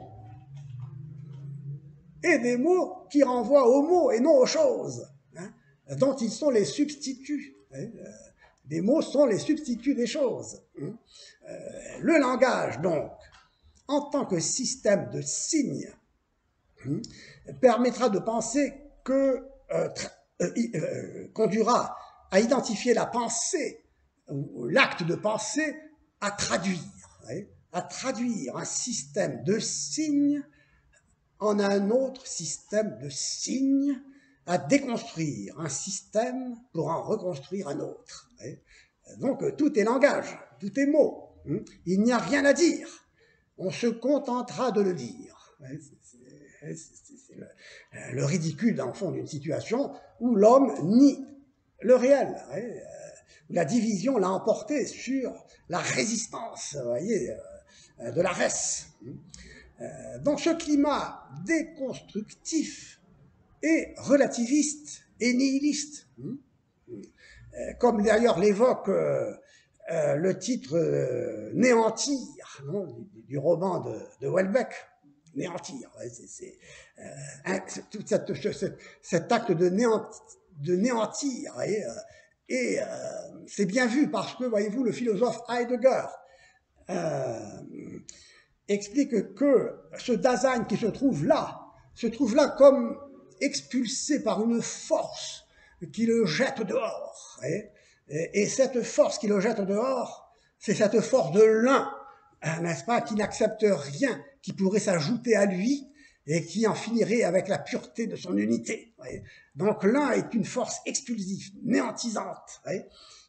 Et des mots qui renvoient aux mots et non aux choses, dont ils sont les substituts. Les mots sont les substituts des choses. Le langage, donc, en tant que système de signes, permettra de penser que conduira à identifier la pensée, ou l'acte de penser, à traduire un système de signes en un autre système de signes, à déconstruire un système pour en reconstruire un autre. Donc tout est langage, tout est mot. Il n'y a rien à dire. On se contentera de le dire. C'est le ridicule, en fond, d'une situation où l'homme nie le réel. La division l'a emporté sur la résistance, de la res. Dans ce climat déconstructif et relativiste et nihiliste, comme d'ailleurs l'évoque le titre Néantir du roman de Houellebecq, Néantir, tout cet acte de néantir, et c'est bien vu parce que, voyez-vous, le philosophe Heidegger explique que ce Dasein qui se trouve là comme expulsé par une force qui le jette dehors. Et cette force qui le jette dehors, c'est cette force de l'un, n'est-ce pas, qui n'accepte rien qui pourrait s'ajouter à lui et qui en finirait avec la pureté de son unité. Donc l'un est une force expulsive, néantisante.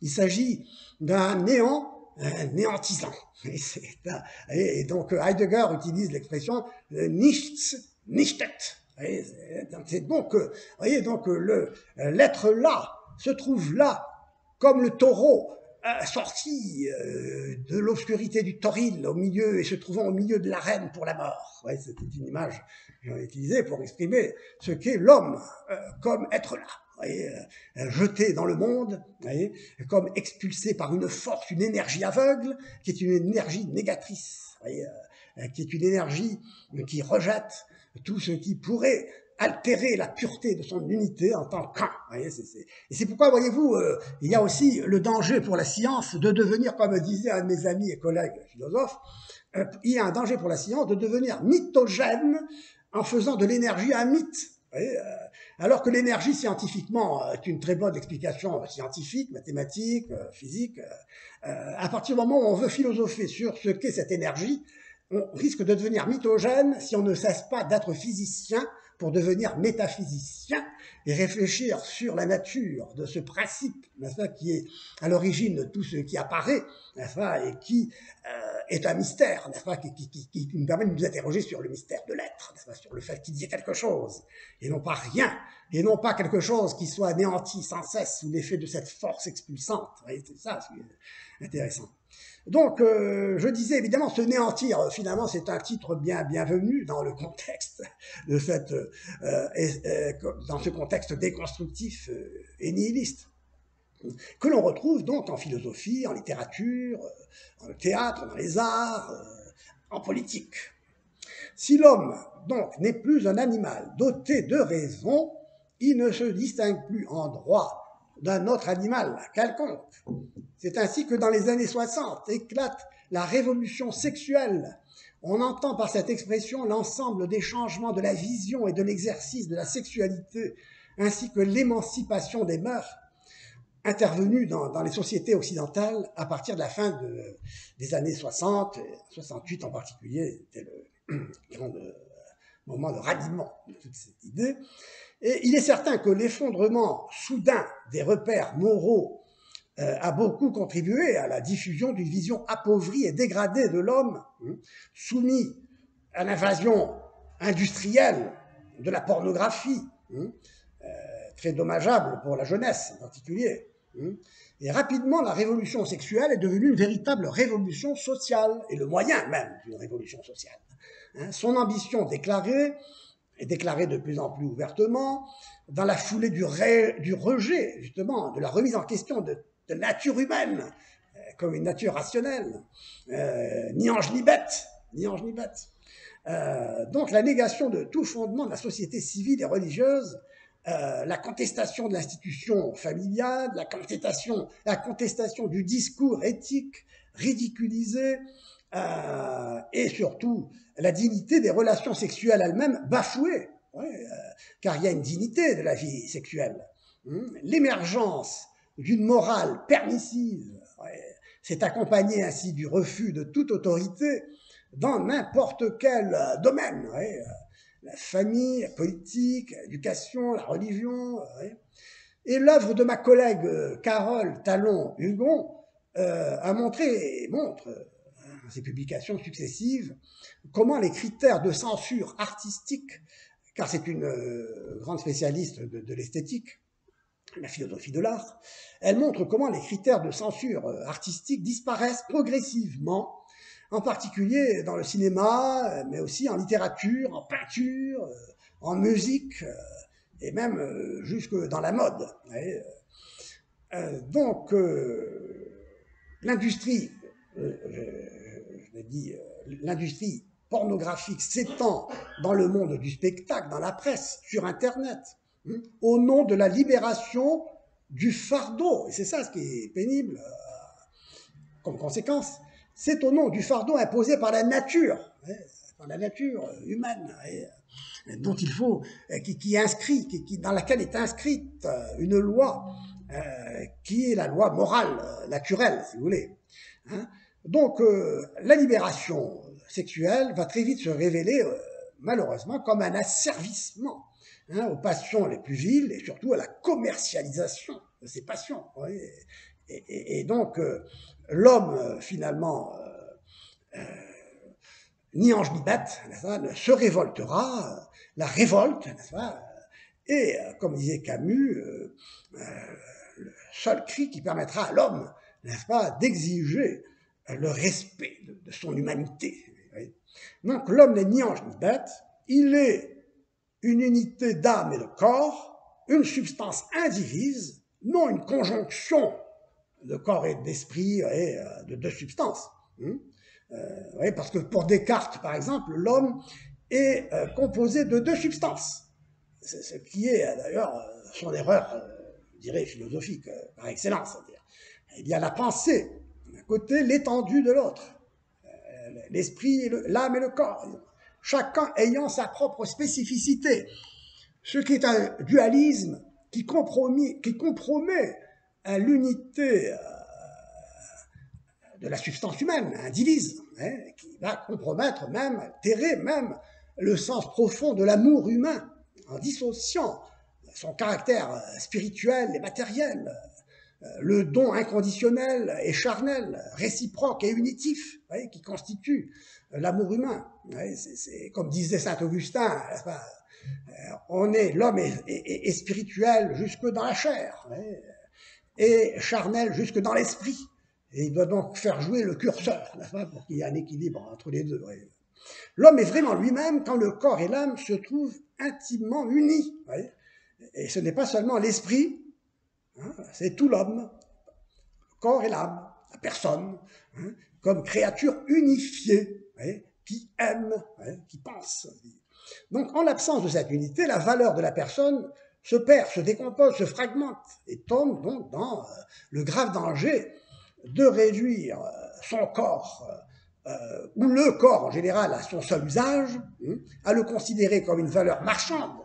Il s'agit d'un néant néantisant. Et donc Heidegger utilise l'expression nichts, nichtet. C'est donc, voyez, donc l'être là se trouve là, comme le taureau sorti de l'obscurité du toril au milieu et se trouvant au milieu de l'arène pour la mort. C'est une image que j'ai utilisée pour exprimer ce qu'est l'homme comme être là. Jeté dans le monde, comme expulsé par une force, une énergie aveugle, qui est une énergie négatrice, qui est une énergie qui rejette tout ce qui pourrait altérer la pureté de son unité en tant qu'un. Et c'est pourquoi, voyez-vous, il y a aussi le danger pour la science de devenir, comme disait un de mes amis et collègues philosophes, il y a un danger pour la science de devenir mythogène en faisant de l'énergie un mythe. Alors que l'énergie, scientifiquement, est une très bonne explication scientifique, mathématique, physique. À partir du moment où on veut philosopher sur ce qu'est cette énergie, on risque de devenir mythogène si on ne cesse pas d'être physicien pour devenir métaphysicien et réfléchir sur la nature de ce principe, n'est-ce pas, qui est à l'origine de tout ce qui apparaît, n'est-ce pas, et qui est un mystère, n'est-ce pas, qui nous permet de nous interroger sur le mystère de l'être, n'est-ce pas, sur le fait qu'il y ait quelque chose, et non pas rien, et non pas quelque chose qui soit anéanti sans cesse sous l'effet de cette force expulsante. C'est ça ce qui est intéressant. Donc, je disais évidemment, se néantir, finalement, c'est un titre bienvenu dans le contexte de cette, dans ce contexte déconstructif et nihiliste, que l'on retrouve donc en philosophie, en littérature, dans le théâtre, dans les arts, en politique. Si l'homme, donc, n'est plus un animal doté de raison, il ne se distingue plus en droit d'un autre animal quelconque. C'est ainsi que dans les années 60 éclate la révolution sexuelle. On entend par cette expression l'ensemble des changements de la vision et de l'exercice de la sexualité, ainsi que l'émancipation des mœurs intervenue dans les sociétés occidentales à partir de la fin des années 60, 68 en particulier, c'était le grand moment de ralliement de toute cette idée. Et il est certain que l'effondrement soudain des repères moraux a beaucoup contribué à la diffusion d'une vision appauvrie et dégradée de l'homme, soumis à l'invasion industrielle de la pornographie, très dommageable pour la jeunesse en particulier. Et rapidement, la révolution sexuelle est devenue une véritable révolution sociale, et le moyen même d'une révolution sociale. Son ambition déclarée est déclarée de plus en plus ouvertement, dans la foulée du rejet, justement, de la remise en question de nature humaine, comme une nature rationnelle, ni ange ni bête, ni ange ni bête. Donc la négation de tout fondement de la société civile et religieuse, la contestation de l'institution familiale, la contestation du discours éthique ridiculisé, et surtout la dignité des relations sexuelles elles-mêmes bafouées, car il y a une dignité de la vie sexuelle. L'émergence d'une morale permissive s'est accompagnée ainsi du refus de toute autorité dans n'importe quel domaine, la famille, la politique, l'éducation, la religion. Et l'œuvre de ma collègue Carole Talon-Hugon a montré et montre dans ses publications successives comment les critères de censure artistique, car c'est une grande spécialiste de l'esthétique, la philosophie de l'art, elle montre comment les critères de censure artistique disparaissent progressivement, en particulier dans le cinéma, mais aussi en littérature, en peinture, en musique, et même jusque dans la mode. Donc, l'industrie, je l'ai dit, l'industrie pornographique s'étend dans le monde du spectacle, dans la presse, sur Internet, au nom de la libération du fardeau. Et c'est ça ce qui est pénible comme conséquence. C'est au nom du fardeau imposé par la nature humaine, dont il faut, dans laquelle est inscrite une loi qui est la loi morale, naturelle, si vous voulez. Donc, la libération sexuelle va très vite se révéler, malheureusement, comme un asservissement aux passions les plus viles et surtout à la commercialisation de ces passions. Et donc, l'homme, finalement, ni ange ni bête, se révoltera, la révolte, n'est-ce pas, et, comme disait Camus, le seul cri qui permettra à l'homme, n'est-ce pas, d'exiger le respect de son humanité. Donc l'homme n'est ni ange ni bête, il est une unité d'âme et de corps, une substance indivise, non une conjonction de corps et d'esprit et de deux substances. Parce que pour Descartes, par exemple, l'homme est composé de deux substances. C'est ce qui est d'ailleurs son erreur, je dirais, philosophique par excellence. C'est-à-dire, il y a la pensée d'un côté, l'étendue de l'autre, l'esprit, l'âme et le corps, chacun ayant sa propre spécificité, ce qui est un dualisme qui compromet l'unité de la substance humaine, indivise, qui va compromettre même, terrer même le sens profond de l'amour humain, en dissociant son caractère spirituel et matériel, le don inconditionnel et charnel, réciproque et unitif, qui constitue l'amour humain. C'est comme disait saint Augustin, on est, l'homme est spirituel jusque dans la chair, et charnel jusque dans l'esprit. Et il doit donc faire jouer le curseur, pour qu'il y ait un équilibre entre les deux. L'homme est vraiment lui-même quand le corps et l'âme se trouvent intimement unis. Et ce n'est pas seulement l'esprit, c'est tout l'homme, le corps et l'âme, la personne, comme créature unifiée, qui aime, qui pense. Donc, en l'absence de cette unité, la valeur de la personne se perd, se décompose, se fragmente et tombe donc dans le grave danger de réduire son corps, ou le corps en général, à son seul usage, à le considérer comme une valeur marchande,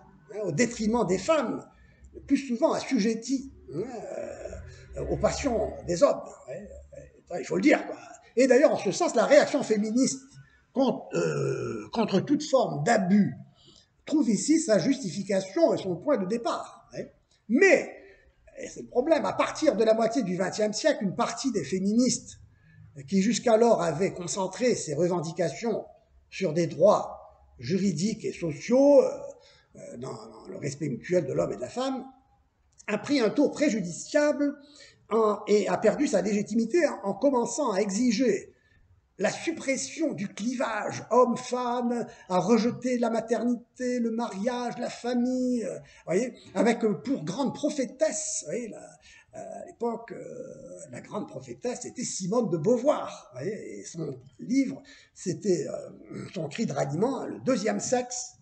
au détriment des femmes, plus souvent assujetties aux passions des hommes. Il faut le dire, quoi. Et d'ailleurs, en ce sens, la réaction féministe contre toute forme d'abus trouve ici sa justification et son point de départ. Mais, et c'est le problème, à partir de la moitié du XXe siècle, une partie des féministes qui jusqu'alors avaient concentré ses revendications sur des droits juridiques et sociaux, dans le respect mutuel de l'homme et de la femme, a pris un tour préjudiciable et a perdu sa légitimité en commençant à exiger la suppression du clivage homme-femme, à rejeter la maternité, le mariage, la famille, voyez, avec pour grande prophétesse, voyez, à l'époque, la grande prophétesse était Simone de Beauvoir, voyez, et son livre, c'était son cri de ralliement, Le deuxième sexe,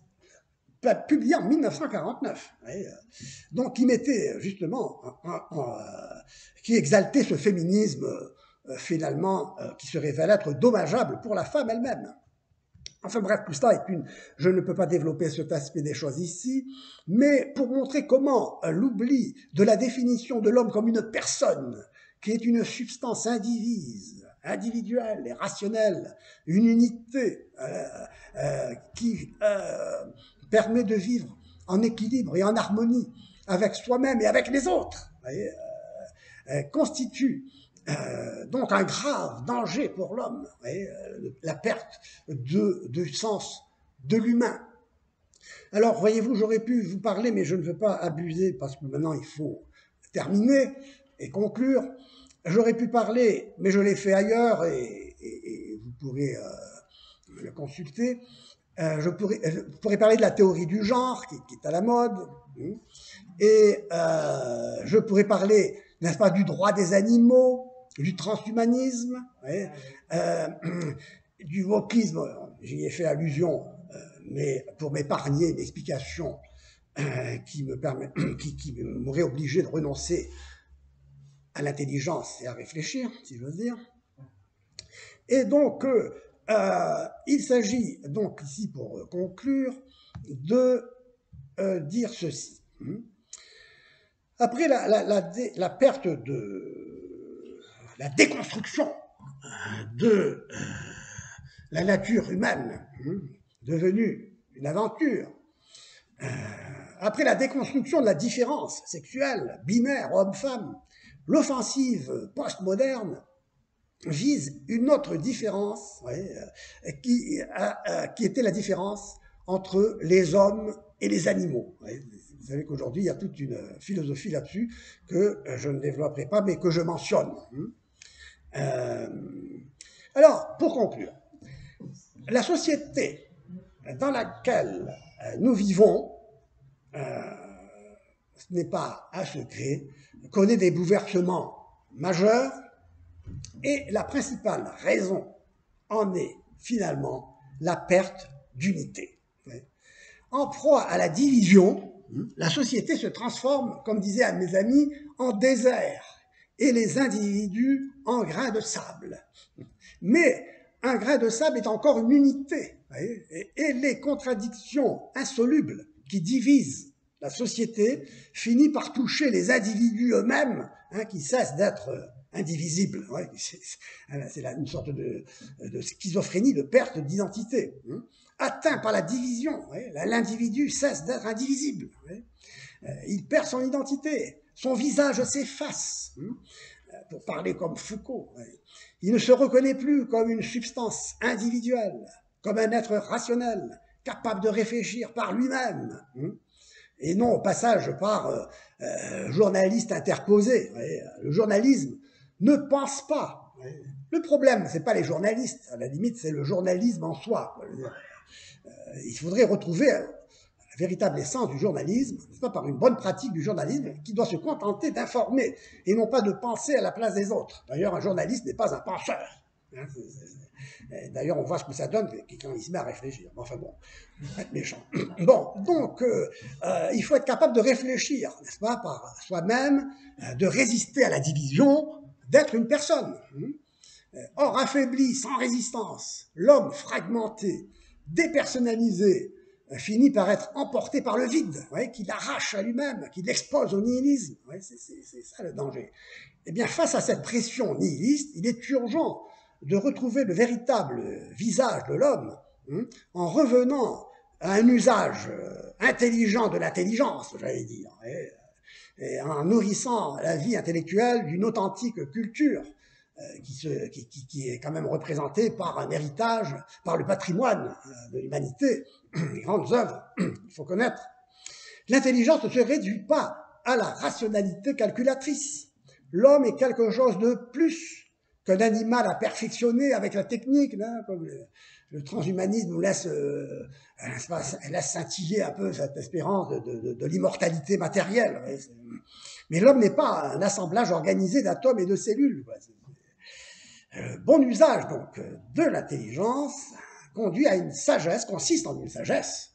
publié en 1949. Donc, qui mettait justement, qui exaltait ce féminisme finalement, qui se révèle être dommageable pour la femme elle-même. Enfin bref, tout ça est je ne peux pas développer cet aspect des choses ici, mais pour montrer comment l'oubli de la définition de l'homme comme une personne, qui est une substance indivise, individuelle et rationnelle, une unité qui permet de vivre en équilibre et en harmonie avec soi-même et avec les autres, constitue donc un grave danger pour l'homme, la perte du sens de l'humain. Alors, voyez-vous, j'aurais pu vous parler, mais je ne veux pas abuser, parce que maintenant il faut terminer et conclure. J'aurais pu parler, mais je l'ai fait ailleurs, et vous pourrez le consulter. Je pourrais parler de la théorie du genre, qui est à la mode, et je pourrais parler, n'est-ce pas, du droit des animaux, du transhumanisme, du wokisme, j'y ai fait allusion, mais pour m'épargner une explication qui m'aurait obligé de renoncer à l'intelligence et à réfléchir, si j'ose dire. Et donc, il s'agit donc ici, pour conclure, de dire ceci. Après la perte la déconstruction de la nature humaine, devenue une aventure, après la déconstruction de la différence sexuelle, binaire, homme-femme, l'offensive postmoderne vise une autre différence, qui était la différence entre les hommes et les animaux. Vous savez qu'aujourd'hui, il y a toute une philosophie là-dessus que je ne développerai pas, mais que je mentionne. Alors, pour conclure, la société dans laquelle nous vivons, ce n'est pas un secret, connaît des bouleversements majeurs, et la principale raison en est finalement la perte d'unité. En proie à la division, la société se transforme, comme disait un de mes amis, en désert, et les individus en grains de sable. Mais un grain de sable est encore une unité, et les contradictions insolubles qui divisent la société finissent par toucher les individus eux-mêmes, qui cessent d'être indivisibles. C'est une sorte de schizophrénie, de perte d'identité. atteint par la division. L'individu cesse d'être indivisible. Il perd son identité, son visage s'efface, pour parler comme Foucault. Il ne se reconnaît plus comme une substance individuelle, comme un être rationnel, capable de réfléchir par lui-même, et non au passage par journaliste interposé. Le journalisme ne pense pas. Le problème, c'est pas les journalistes, à la limite, c'est le journalisme en soi. Il faudrait retrouver la véritable essence du journalisme, c'est pas par une bonne pratique du journalisme qui doit se contenter d'informer et non pas de penser à la place des autres. D'ailleurs, un journaliste n'est pas un penseur. D'ailleurs, on voit ce que ça donne quand il se met à réfléchir. Enfin bon, être méchant. Bon, donc, il faut être capable de réfléchir, n'est-ce pas, par soi-même, de résister à la division, d'être une personne. Or, affaibli, sans résistance, l'homme fragmenté, dépersonnalisé, finit par être emporté par le vide, qui l'arrache à lui-même, qui l'expose au nihilisme. C'est ça le danger. Eh bien, face à cette pression nihiliste, il est urgent de retrouver le véritable visage de l'homme en revenant à un usage intelligent de l'intelligence, j'allais dire, et en nourrissant la vie intellectuelle d'une authentique culture qui est quand même représentée par un héritage, par le patrimoine de l'humanité, les grandes œuvres, il faut connaître. L'intelligence ne se réduit pas à la rationalité calculatrice. L'homme est quelque chose de plus qu'un animal à perfectionner avec la technique, là, comme le transhumanisme nous laisse scintiller un peu cette espérance de l'immortalité matérielle. Mais l'homme n'est pas un assemblage organisé d'atomes et de cellules. Bon usage donc de l'intelligence conduit à une sagesse, consiste en une sagesse,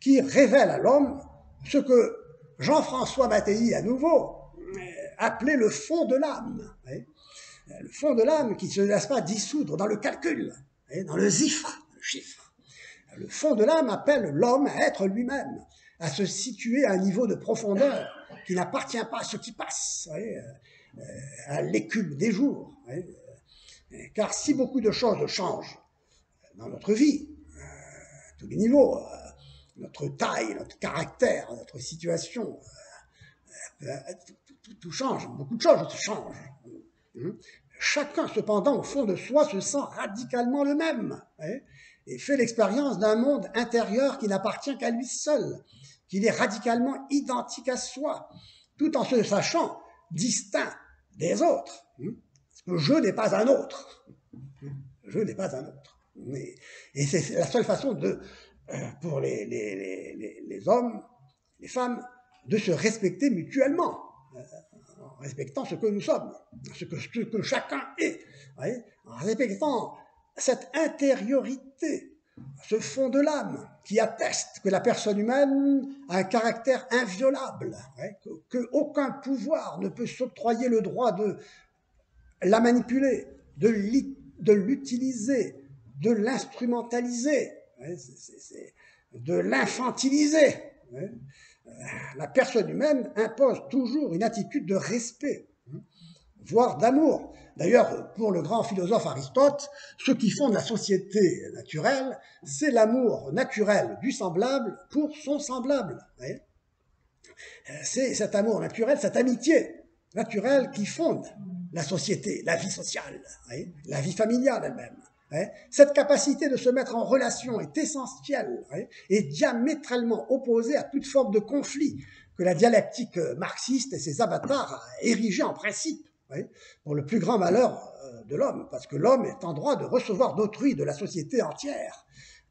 qui révèle à l'homme ce que Jean-François Mattei, à nouveau, appelait le fond de l'âme. Le fond de l'âme qui ne se laisse pas dissoudre dans le calcul, dans le chiffre. Le fond de l'âme appelle l'homme à être lui-même, à se situer à un niveau de profondeur qui n'appartient pas à ce qui passe, à l'écume des jours. Car si beaucoup de choses changent dans notre vie, à tous les niveaux, notre taille, notre caractère, notre situation, tout change, beaucoup de choses changent. Chacun, cependant, au fond de soi, se sent radicalement le même, et fait l'expérience d'un monde intérieur qui n'appartient qu'à lui seul, qu'il est radicalement identique à soi, tout en se sachant distinct des autres. Parce que je n'ai pas un autre. Je n'ai pas un autre. Et c'est la seule façon pour les hommes, les femmes, de se respecter mutuellement, en respectant ce que nous sommes, ce que chacun est, en respectant cette intériorité, ce fond de l'âme qui atteste que la personne humaine a un caractère inviolable, qu'aucun pouvoir ne peut s'octroyer le droit de la manipuler, de l'utiliser, de l'instrumentaliser, de l'infantiliser. La personne humaine impose toujours une attitude de respect, voire d'amour. D'ailleurs, pour le grand philosophe Aristote, ce qui fonde la société naturelle, c'est l'amour naturel du semblable pour son semblable. C'est cet amour naturel, cette amitié naturelle qui fonde la société, la vie sociale, la vie familiale elle-même. Cette capacité de se mettre en relation est essentielle et diamétralement opposée à toute forme de conflit que la dialectique marxiste et ses avatars a érigé en principe, pour le plus grand malheur de l'homme, parce que l'homme est en droit de recevoir d'autrui, de la société entière,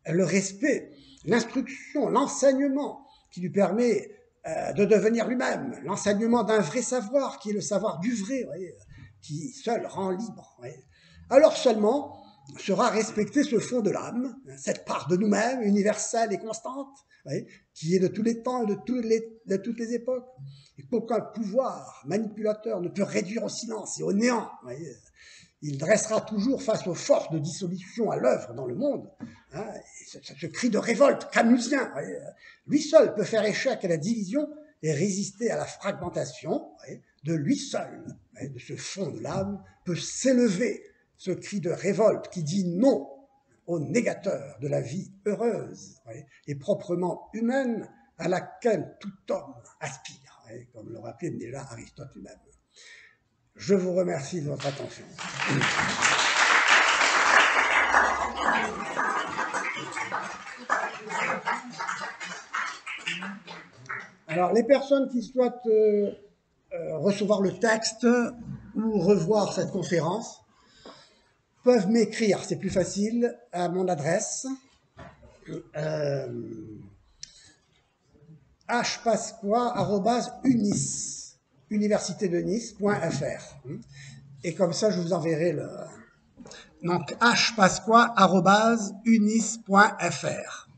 le respect, l'instruction, l'enseignement qui lui permet de devenir lui-même, l'enseignement d'un vrai savoir qui est le savoir du vrai, qui seul rend libre. Alors seulement sera respecté ce fond de l'âme, cette part de nous-mêmes, universelle et constante, qui est de tous les temps et de toutes les époques, et qu'aucun pouvoir manipulateur ne peut réduire au silence et au néant. Il dressera toujours face aux forces de dissolution à l'œuvre dans le monde, ce cri de révolte camusien. Lui seul peut faire échec à la division et résister à la fragmentation. De lui seul, de ce fond de l'âme, peut s'élever ce cri de révolte qui dit non aux négateurs de la vie heureuse et proprement humaine à laquelle tout homme aspire, comme le rappelait déjà Aristote lui-même. Je vous remercie de votre attention. Alors, les personnes qui souhaitent recevoir le texte ou revoir cette conférence peuvent m'écrire, c'est plus facile, à mon adresse hpasqua@universitédenice.fr. Et comme ça, je vous enverrai le... Donc, hpasqua@unice.fr.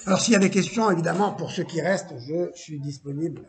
Alors, s'il y a des questions, évidemment, pour ceux qui restent, je suis disponible